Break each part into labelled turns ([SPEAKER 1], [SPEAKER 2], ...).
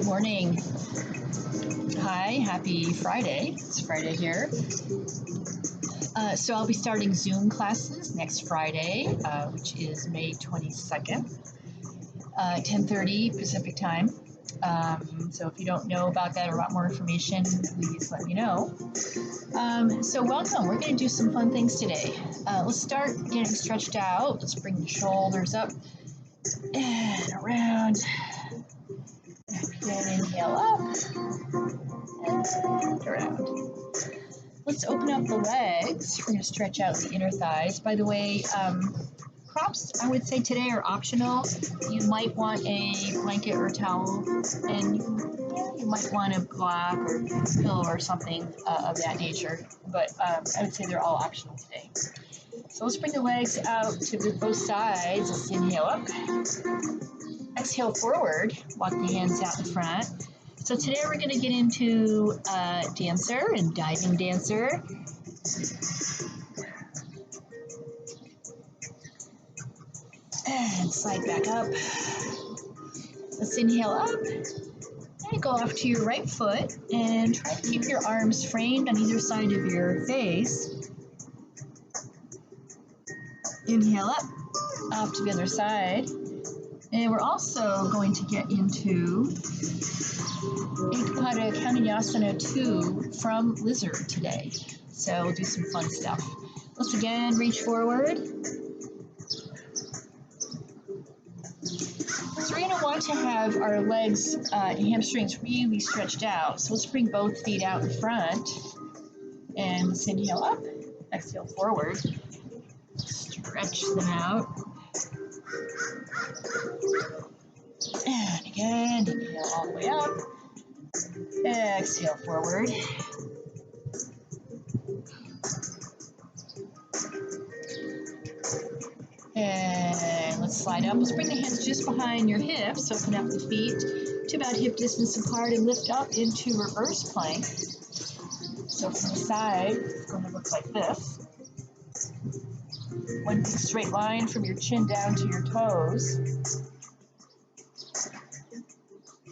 [SPEAKER 1] Good morning. Hi, happy Friday. It's Friday here. So I'll be starting Zoom classes next Friday, which is May 22nd, 10:30 Pacific time. So if you don't know about that or want more information, please let me know. So welcome. We're going to do some fun things today. Let's start getting stretched out. Let's bring the shoulders up and around. And inhale up and around. Let's open up the legs. We're going to stretch out the inner thighs. By the way, props, I would say today, are optional. You might want a blanket or a towel, and you might want a block or pillow or something of that nature. But I would say they're all optional today. So let's bring the legs out to both sides. Let's inhale up. Exhale forward. Walk the hands out in front. So today we're going to get into dancer and diving dancer. And slide back up. Let's inhale up. And go off to your right foot and try to keep your arms framed on either side of your face. Inhale up, off to the other side. And we're also going to get into Eka Pada Koundinyasana II from Lizard today. So we'll do some fun stuff. Let's again reach forward. So we're going to want to have our legs and hamstrings really stretched out. So let's bring both feet out in front. And let's inhale up, exhale forward. Stretch them out. And again, inhale all the way up. Exhale forward. And let's slide up. Let's bring the hands just behind your hips. Open up the feet to about hip distance apart and lift up into reverse plank. So from the side, it's going to look like this. One big straight line from your chin down to your toes.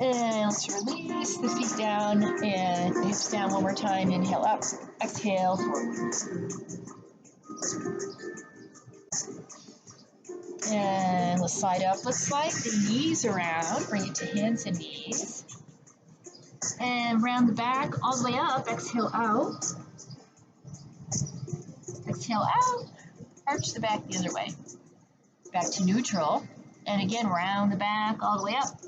[SPEAKER 1] And let's release the feet down and the hips down one more time. Inhale up, exhale forward. And let's slide up. Let's slide the knees around, bring it to hands and knees. And round the back all the way up, exhale out. Exhale out, arch the back the other way. Back to neutral. And again, round the back all the way up.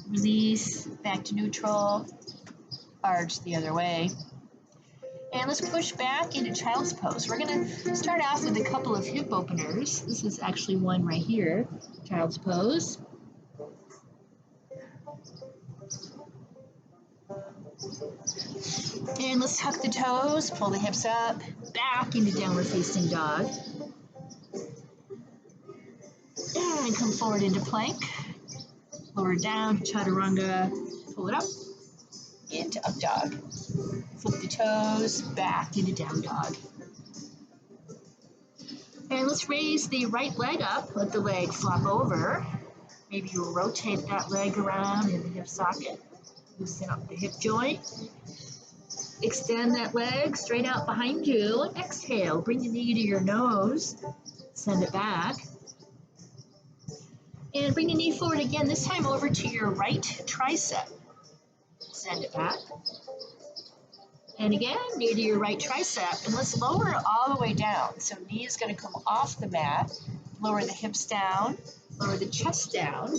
[SPEAKER 1] Release, back to neutral, arch the other way. And let's push back into child's pose. We're going to start off with a couple of hip openers. This is actually one right here, child's pose. And let's tuck the toes, pull the hips up, back into downward facing dog. And come forward into plank. Lower down, chaturanga, pull it up, into up dog. Flip the toes, back into down dog. And let's raise the right leg up, let the leg flop over. Maybe you'll rotate that leg around in the hip socket. Loosen up the hip joint. Extend that leg straight out behind you. And exhale, bring the knee to your nose, send it back. And bring the knee forward again, this time over to your right tricep. Send it back. And again, knee to your right tricep. And let's lower it all the way down. So knee is going to come off the mat. Lower the hips down. Lower the chest down.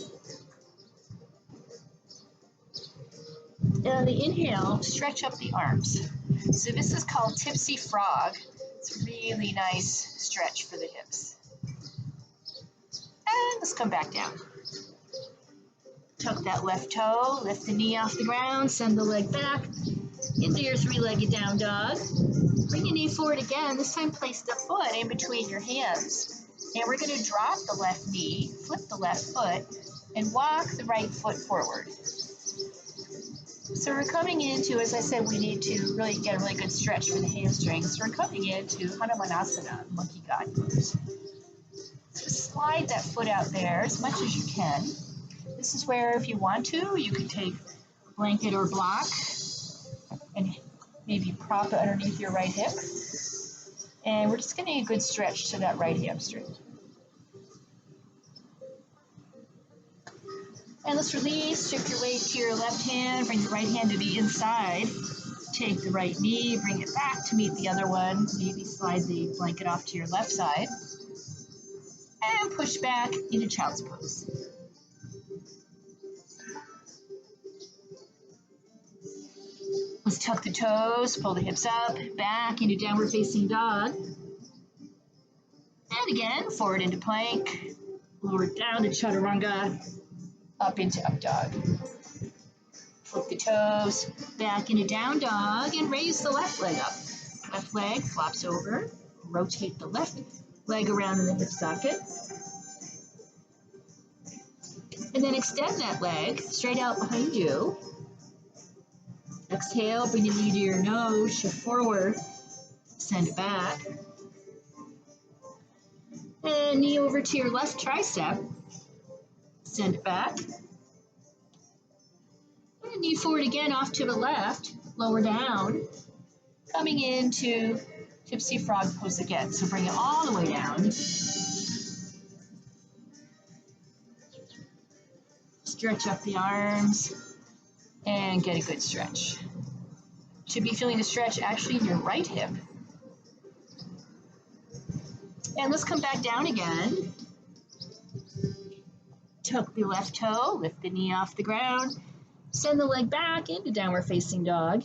[SPEAKER 1] And on the inhale, stretch up the arms. So this is called tipsy frog. It's a really nice stretch for the hips. And let's come back down. Tuck that left toe, lift the knee off the ground, send the leg back into your three-legged down dog. Bring the knee forward again, this time place the foot in between your hands. And we're going to drop the left knee, flip the left foot, and walk the right foot forward. So we're coming into, as I said, we need to really get a really good stretch for the hamstrings. We're coming into Hanumanasana, monkey god pose. So slide that foot out there as much as you can. This is where, if you want to, you could take a blanket or block and maybe prop it underneath your right hip. And we're just getting a good stretch to that right hamstring. And let's release, shift your weight to your left hand, bring the right hand to the inside. Take the right knee, bring it back to meet the other one. Maybe slide the blanket off to your left side. And push back into child's pose. Let's tuck the toes, pull the hips up, back into downward facing dog. And again, forward into plank, lower down to chaturanga, up into up dog. Flip the toes, back into down dog, and raise the left leg up. Left leg flops over, rotate the left leg around in the hip socket. And then extend that leg straight out behind you. Exhale, bring the knee to your nose, shift forward, send it back. And knee over to your left tricep, send it back. And knee forward again off to the left, lower down, coming into Tipsy Frog pose again. So bring it all the way down. Stretch up the arms and get a good stretch. Should be feeling the stretch actually in your right hip. And let's come back down again. Tuck the left toe, lift the knee off the ground, send the leg back into downward facing dog.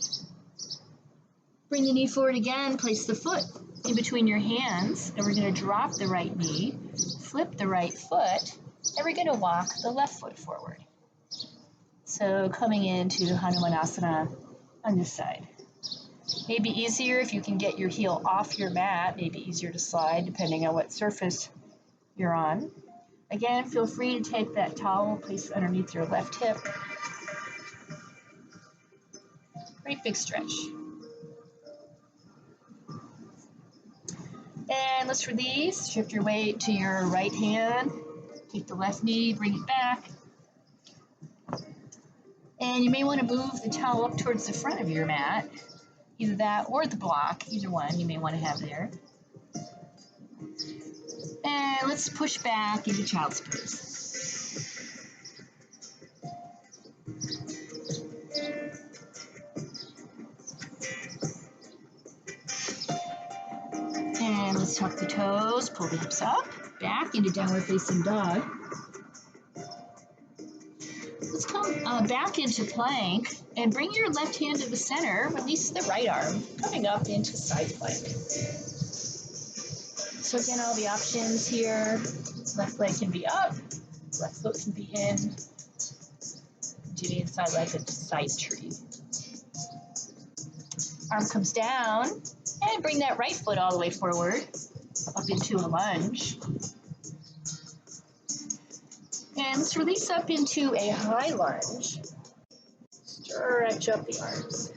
[SPEAKER 1] Bring the knee forward again, place the foot in between your hands, and we're going to drop the right knee, flip the right foot, and we're going to walk the left foot forward. So coming into Hanumanasana on this side. Maybe easier if you can get your heel off your mat, maybe easier to slide depending on what surface you're on. Again, feel free to take that towel, place it underneath your left hip. Great big stretch. And let's release, shift your weight to your right hand. Take the left knee, bring it back. And you may want to move the towel up towards the front of your mat. Either that or the block, either one you may want to have there. And let's push back into child's pose. And let's tuck the toes, pull the hips up, back into downward facing dog. Let's come back into plank and bring your left hand to the center, release the right arm, coming up into side plank. So again, all the options here, left leg can be up, left foot can be in, to the inside like a side tree. Arm comes down, and bring that right foot all the way forward, up into a lunge. And let's release up into a high lunge. Stretch up the arms.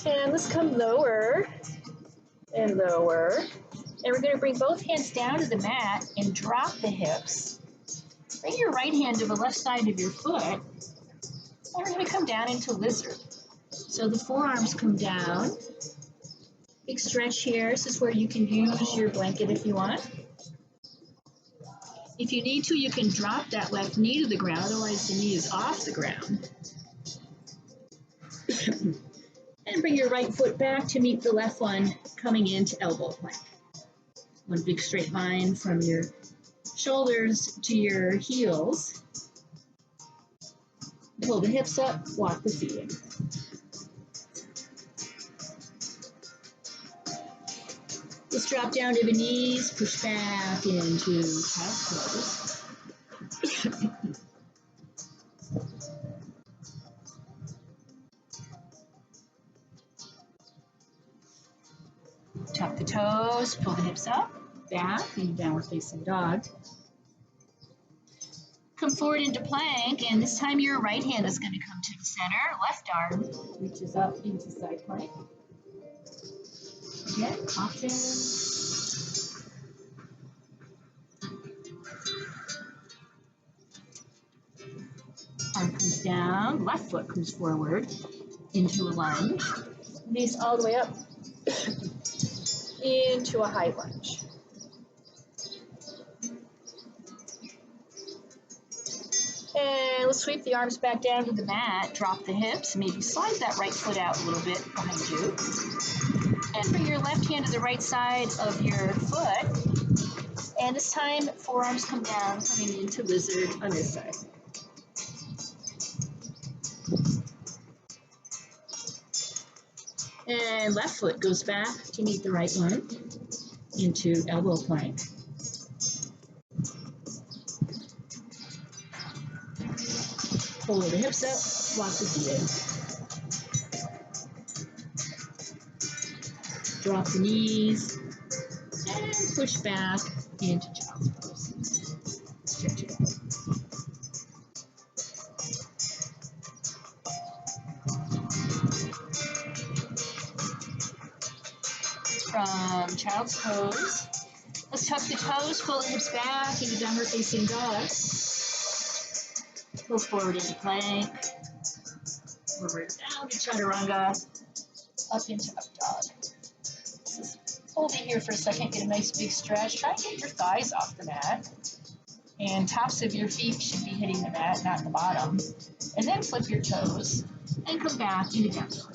[SPEAKER 1] And let's come lower and lower. And we're going to bring both hands down to the mat and drop the hips. Bring your right hand to the left side of your foot. And we're going to come down into lizard. So the forearms come down. Big stretch here. This is where you can use your blanket if you want. If you need to, you can drop that left knee to the ground, otherwise the knee is off the ground. And bring your right foot back to meet the left one, coming into elbow plank. One big straight line from your shoulders to your heels. Pull the hips up, walk the feet in. Let's drop down to the knees, push back into child's pose. Tuck the toes, pull the hips up, back into downward facing dog. Come forward into plank, and this time your right hand is going to come to the center, left arm reaches up into side plank. Again, often. down, left foot comes forward into a lunge. Knees all the way up into a high lunge. And let's sweep the arms back down to the mat, drop the hips, maybe slide that right foot out a little bit behind you. And bring your left hand to the right side of your foot. And this time, forearms come down, coming into lizard on this side. And left foot goes back to meet the right one into elbow plank. Pull the hips up, walk the feet in. Drop the knees, and push back into child's pose. Stretch it out. From child's pose, let's tuck the toes, pull the hips back into downward facing dog. Go forward into plank. Forward down to chaturanga. Up into up dog. Hold it here for a second, get a nice big stretch. Try and get your thighs off the mat. And tops of your feet should be hitting the mat, not the bottom. And then flip your toes and come back into down dog.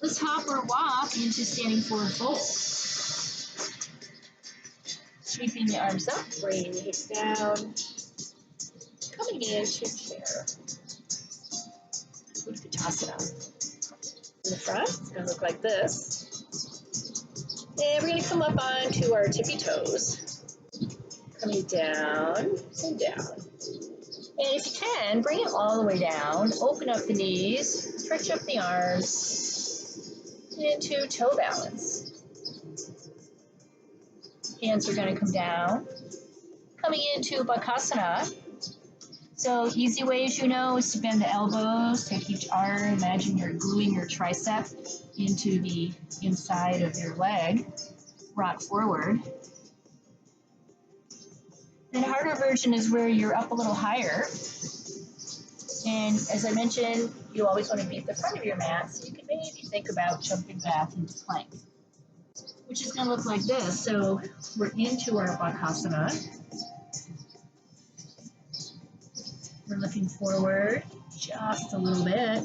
[SPEAKER 1] Let's hop or walk into standing forward fold. Sweeping the arms up, bringing the hips down. Coming into chair. Vinyasa. In the front, it's going to look like this. And we're going to come up onto our tippy toes. Coming down and down. And if you can, bring it all the way down. Open up the knees. Stretch up the arms. Into toe balance. Hands are going to come down. Coming into Bakasana. So easy way, as you know, is to bend the elbows, take each arm, imagine you're gluing your tricep into the inside of your leg, rock forward. And a harder version is where you're up a little higher. And as I mentioned, you always want to be at the front of your mat, so you can maybe think about jumping back into plank, which is going to look like this. So we're into our Bakasana. We're looking forward just a little bit.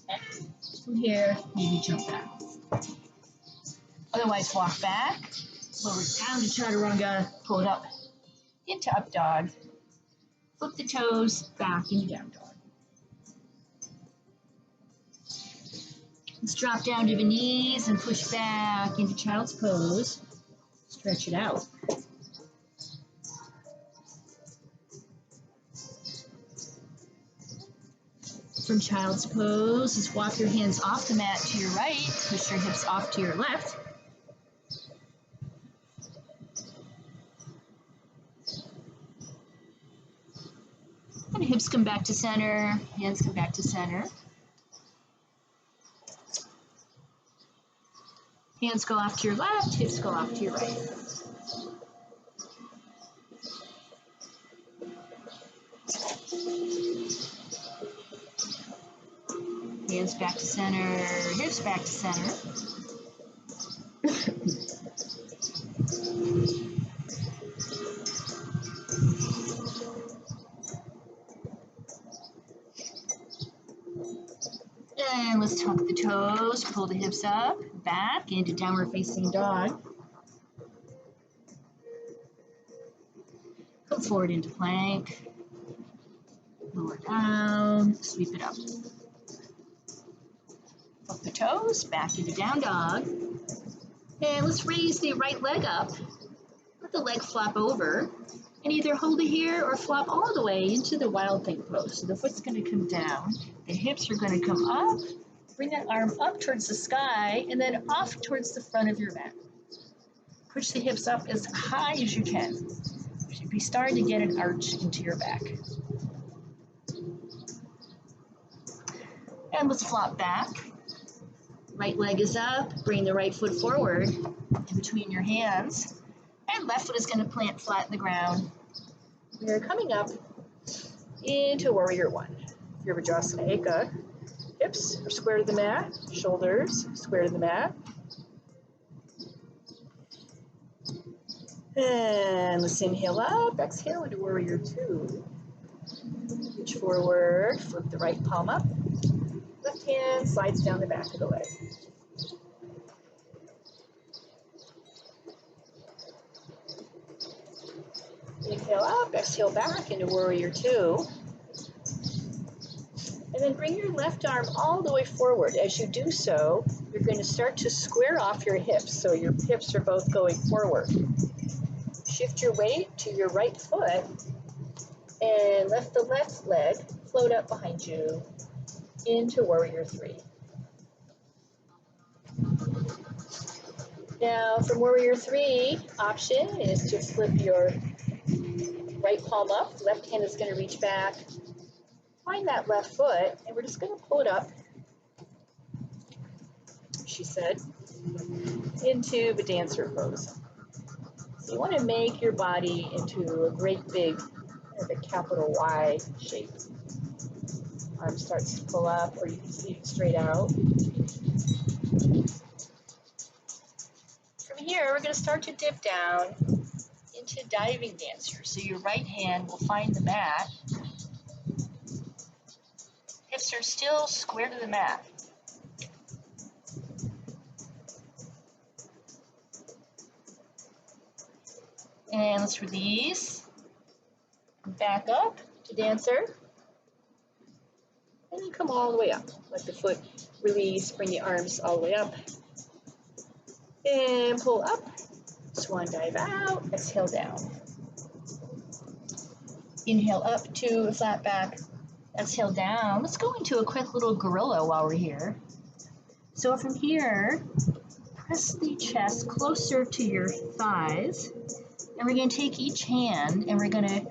[SPEAKER 1] And from here, maybe jump back. Otherwise, walk back, lower down to chaturanga, pull it up into up dog. Flip the toes back into down dog. Let's drop down to the knees and push back into child's pose. Stretch it out. From child's pose, just walk your hands off the mat to your right, push your hips off to your left. And hips come back to center, hands come back to center. Hands go off to your left, hips go off to your right. Hands back to center, hips back to center. And let's tuck the toes, pull the hips up, back into downward facing dog. Come forward into plank. Lower down, sweep it up. Up the toes, back into down dog. And let's raise the right leg up. Let the leg flop over. And either hold it here or flop all the way into the wild thing pose. So the foot's going to come down. The hips are going to come up. Bring that arm up towards the sky and then off towards the front of your mat. Push the hips up as high as you can. You should be starting to get an arch into your back. And let's flop back. Right leg is up, bring the right foot forward in between your hands, and left foot is going to plant flat in the ground. We're coming up into warrior one. Vinyasa Eka. Hips are square to the mat, shoulders square to the mat. And let's inhale up, exhale into warrior two. Reach forward, flip the right palm up. Left hand slides down the back of the leg. Inhale up, exhale back into warrior two. And then bring your left arm all the way forward. As you do so, you're going to start to square off your hips, so your hips are both going forward. Shift your weight to your right foot and let the left leg float up behind you into warrior three. Now from warrior three, option is to flip your right palm up. Left hand is going to reach back. Find that left foot, and we're just going to pull it up, she said, into the dancer pose. So you want to make your body into a great big, kind of a capital Y shape. Arm starts to pull up, or you can see it straight out. From here, we're going to start to dip down into diving dancer. So your right hand will find the mat. Hips are still square to the mat. And let's release. Back up to dancer. And then come all the way up. Let the foot release, bring the arms all the way up. And pull up. Swan dive out, exhale down. Inhale up to a flat back. Exhale down. Let's go into a quick little gorilla while we're here. So from here, press the chest closer to your thighs. And we're going to take each hand and we're going to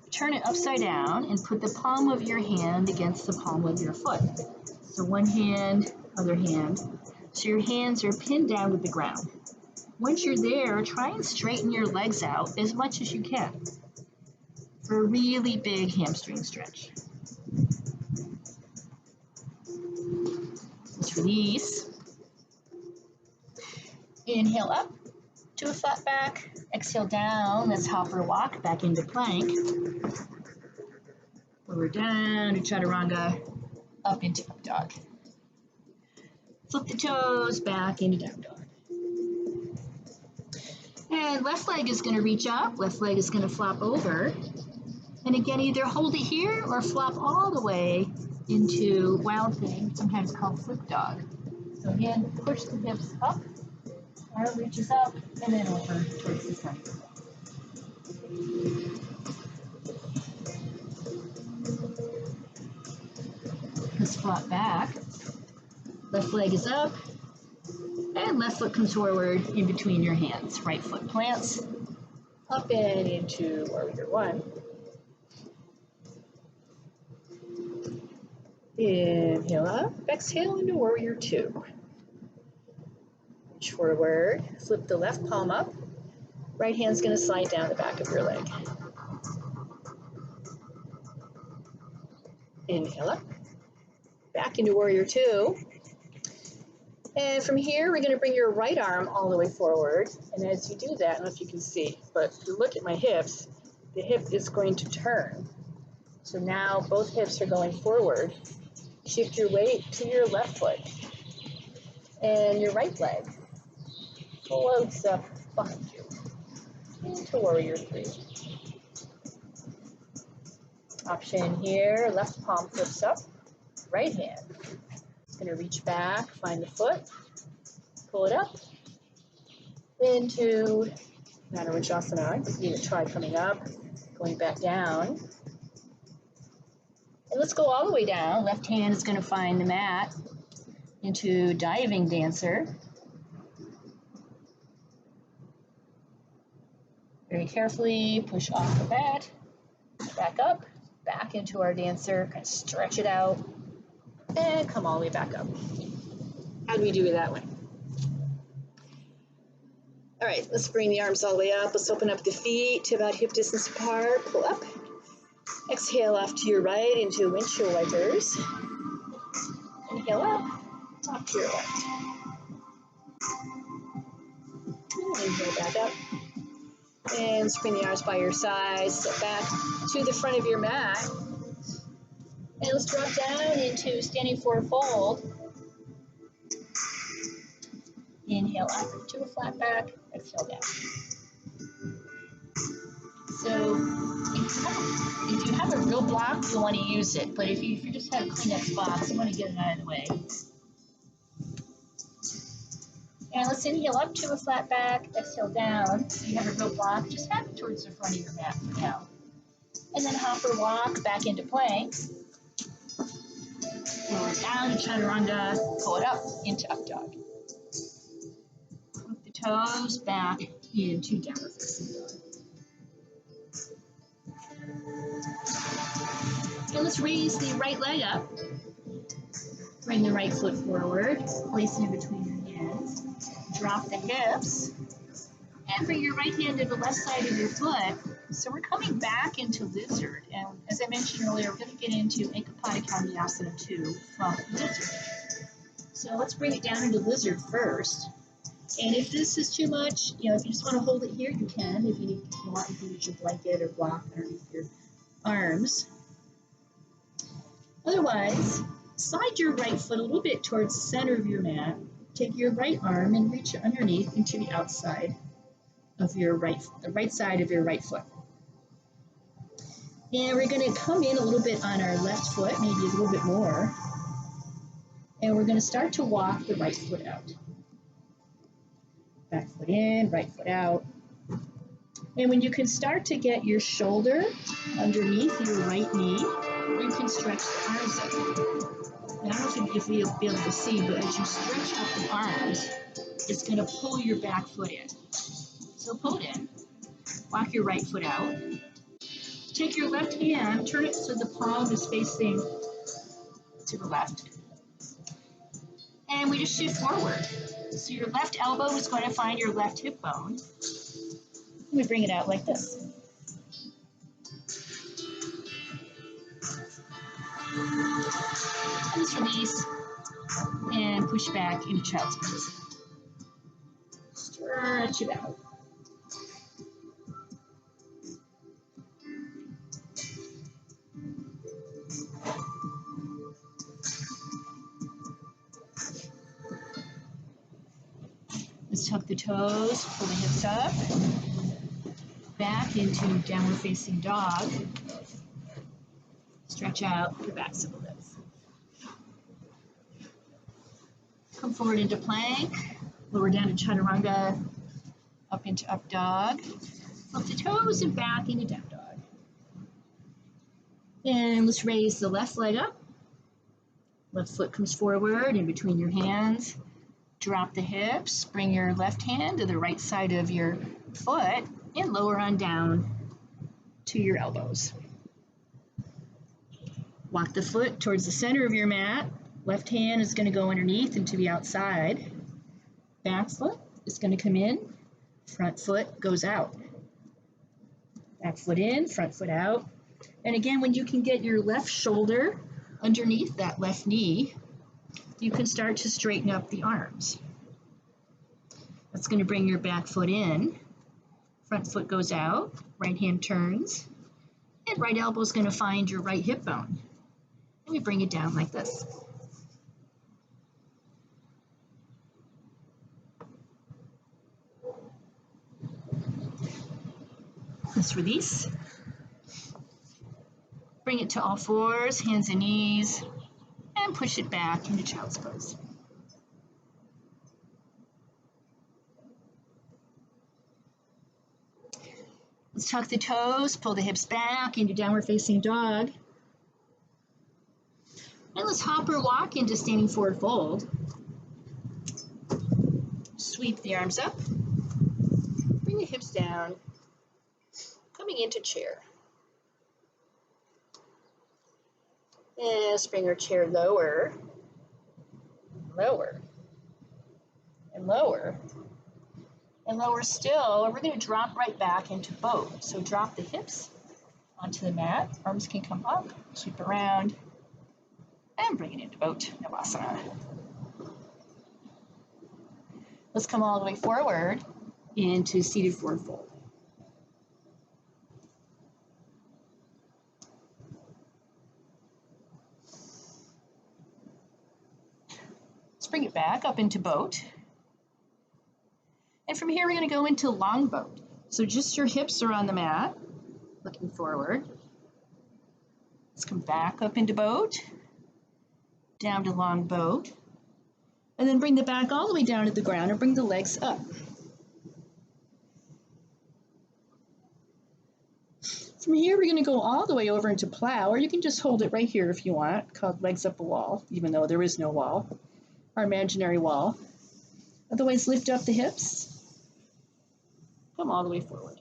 [SPEAKER 1] turn it upside down and put the palm of your hand against the palm of your foot. So one hand, other hand. So your hands are pinned down to the ground. Once you're there, try and straighten your legs out as much as you can for a really big hamstring stretch. Let's release. Inhale up to a flat back. Exhale down. Let's hop or walk back into plank. Lower down to chaturanga. Up into up dog. Flip the toes back into down dog. And left leg is going to reach up. Left leg is going to flop over. And again, either hold it here or flop all the way into wild thing, sometimes called flip dog. So again, push the hips up, arm reaches up, and then over towards the center. Let's flop back. Left leg is up, and left foot comes forward in between your hands. Right foot plants, up and into warrior one. Inhale up, exhale into warrior two. Reach forward, flip the left palm up. Right hand's going to slide down the back of your leg. Inhale up, back into warrior two. And from here, we're going to bring your right arm all the way forward. And as you do that, I don't know if you can see, but if you look at my hips, the hip is going to turn. So now both hips are going forward. Shift your weight to your left foot. And your right leg floats up behind you into warrior three. Option here, left palm flips up, right hand. Going to reach back, find the foot, pull it up into Vinyasa. You need to try coming up, going back down. And let's go all the way down. Left hand is going to find the mat into diving dancer. Very carefully push off the mat, back up, back into our dancer, kind of stretch it out, and come all the way back up. How do we do it that way? All right, let's bring the arms all the way up. Let's open up the feet to about hip distance apart. Pull up. Exhale off to your right into windshield wipers. Inhale up, off to your left. Inhale back up. And let's bring the arms by your sides. Step back to the front of your mat. And let's drop down into standing forward fold. Inhale up to a flat back. Exhale down. So if you have a real block, you'll want to use it. But if you just have Kleenex box, you want to get it out of the way. And let's inhale up to a flat back. Exhale down. If you have a real block, just have it towards the front of your mat for now. And then hop or walk back into plank. Lower down to chaturanga. Pull it up into up dog. Hook the toes back into downward facing dog. And let's raise the right leg up. Bring the right foot forward, place it in between your hands. Drop the hips, and bring your right hand to the left side of your foot. So we're coming back into lizard. And as I mentioned earlier, we're going to get into Eka Pada Koundinyasana II from lizard. So let's bring it down into lizard first. And if this is too much, if you just want to hold it here, you can. If you want, you can use your blanket or block underneath your arms. Otherwise, slide your right foot a little bit towards the center of your mat. Take your right arm and reach it underneath into the outside of the right side of your right foot. And we're going to come in a little bit on our left foot, maybe a little bit more. And we're going to start to walk the right foot out. Back foot in, right foot out. And when you can start to get your shoulder underneath your right knee, you can stretch the arms up. Now, I don't know if you'll be able to see, but as you stretch up the arms, it's going to pull your back foot in. So pull it in. Walk your right foot out. Take your left hand, turn it so the palm is facing to the left. And we just shift forward. So your left elbow is going to find your left hip bone. We bring it out like this. And just release and push back into child's pose. Stretch it out. Let's tuck the toes, pull the hips up, back into downward facing dog. Stretch out your back supple legs. Come forward into plank, lower down to chaturanga, up into up dog. Flip the toes and back into down dog. And let's raise the left leg up. Left foot comes forward in between your hands. Drop the hips, bring your left hand to the right side of your foot and lower on down to your elbows. Walk the foot towards the center of your mat. Left hand is going to go underneath and to the outside. Back foot is going to come in. Front foot goes out. Back foot in, front foot out. And again, when you can get your left shoulder underneath that left knee, you can start to straighten up the arms. That's going to bring your back foot in. Front foot goes out. Right hand turns. And right elbow is going to find your right hip bone. And we bring it down like this. Let's release. Bring it to all fours, hands and knees, and push it back into child's pose. Let's tuck the toes, pull the hips back into downward facing dog. And let's hop or walk into standing forward fold. Sweep the arms up. Bring the hips down. Coming into chair. And let's bring our chair lower, lower, and lower. And lower still, we're going to drop right back into boat. So drop the hips onto the mat. Arms can come up, sweep around, and bring it into boat, Navasana. Let's come all the way forward into seated forward fold. Let's bring it back up into boat. And from here, we're going to go into long boat. So just your hips are on the mat, looking forward. Let's come back up into boat, down to long boat, and then bring the back all the way down to the ground and bring the legs up. From here, we're going to go all the way over into plow, or you can just hold it right here if you want, called legs up a wall, even though there is no wall, our imaginary wall. Otherwise, lift up the hips. Come all the way forward.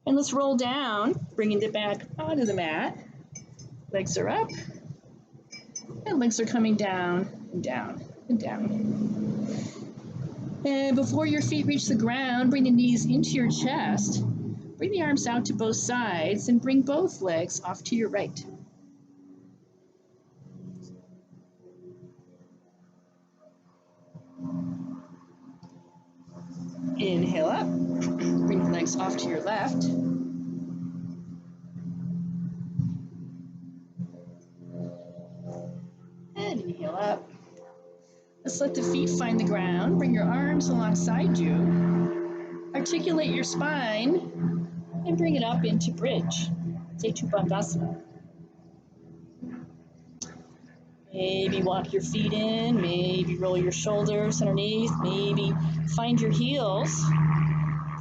[SPEAKER 1] And let's roll down, bringing it back onto the mat. Legs are up, and legs are coming down and down and down. And before your feet reach the ground, bring the knees into your chest. Bring the arms out to both sides and bring both legs off to your right. Inhale up, bring the legs off to your left. And inhale up. Let's let the feet find the ground. Bring your arms alongside you. Articulate your spine and bring it up into bridge. Bandhasana. Maybe walk your feet in, maybe roll your shoulders underneath, maybe find your heels.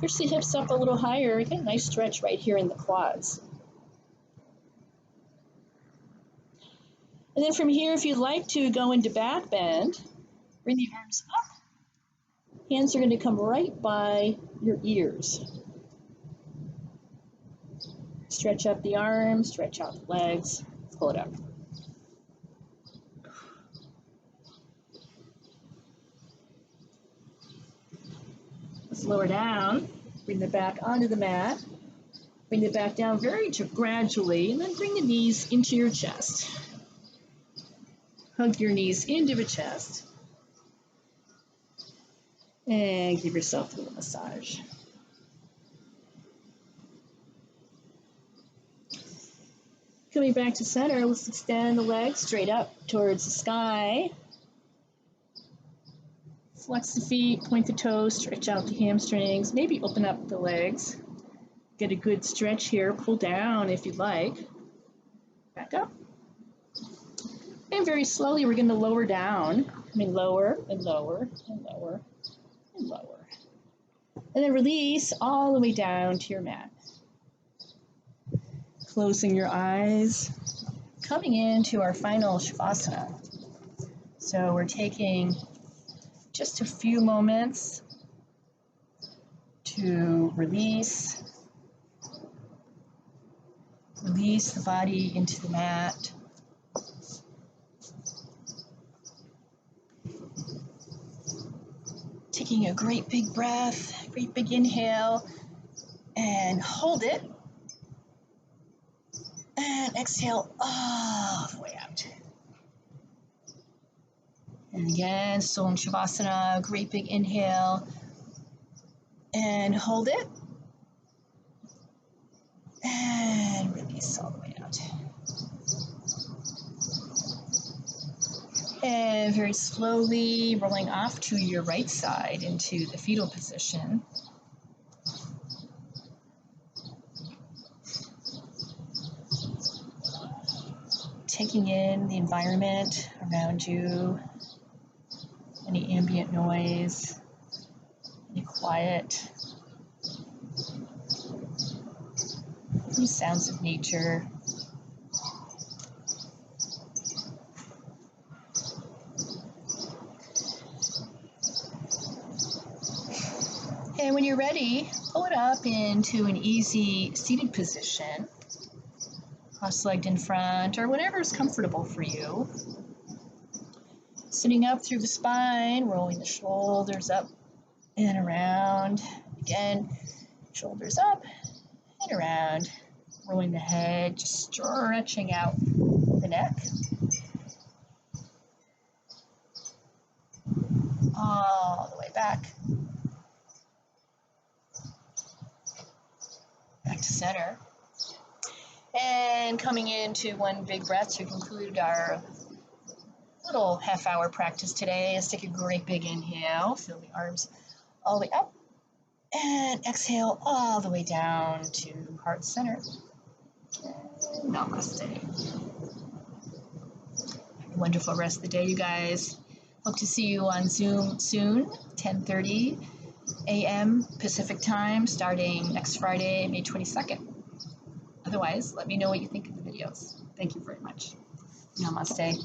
[SPEAKER 1] Push the hips up a little higher. Get a nice stretch right here in the quads. And then from here, if you'd like to go into back bend, bring the arms up. Hands are going to come right by your ears. Stretch up the arms, stretch out the legs, pull it up. Let's lower down, bring the back onto the mat, bring the back down very gradually, and then bring the knees into your chest. Hug your knees into the chest. And give yourself a little massage. Coming back to center, let's extend the legs straight up towards the sky. Flex the feet, point the toes, stretch out the hamstrings, maybe open up the legs. Get a good stretch here, pull down if you'd like. Back up. And very slowly we're going to lower down, coming lower and lower and lower and lower. And then release all the way down to your mat. Closing your eyes, coming into our final Shavasana. So we're taking just a few moments to release the body into the mat. Taking a great big breath, great big inhale, and hold it. And exhale all the way out. And again, still in Shavasana, great big inhale. And hold it. And release all the way out. And very slowly rolling off to your right side into the fetal position. Taking in the environment around you, any ambient noise, any quiet, any sounds of nature. And when you're ready, pull it up into an easy seated position. Cross-legged in front, or whatever is comfortable for you. Sitting up through the spine, rolling the shoulders up and around. Again, shoulders up and around. Rolling the head, just stretching out the neck. All the way back. Back to center. And coming into one big breath to conclude our little half-hour practice today. Let's take a great big inhale. Fill the arms all the way up. And exhale all the way down to heart center. And namaste. Have a wonderful rest of the day, you guys. Hope to see you on Zoom soon, 10:30 a.m. Pacific time, starting next Friday, May 22nd. Otherwise, let me know what you think of the videos. Thank you very much. Namaste.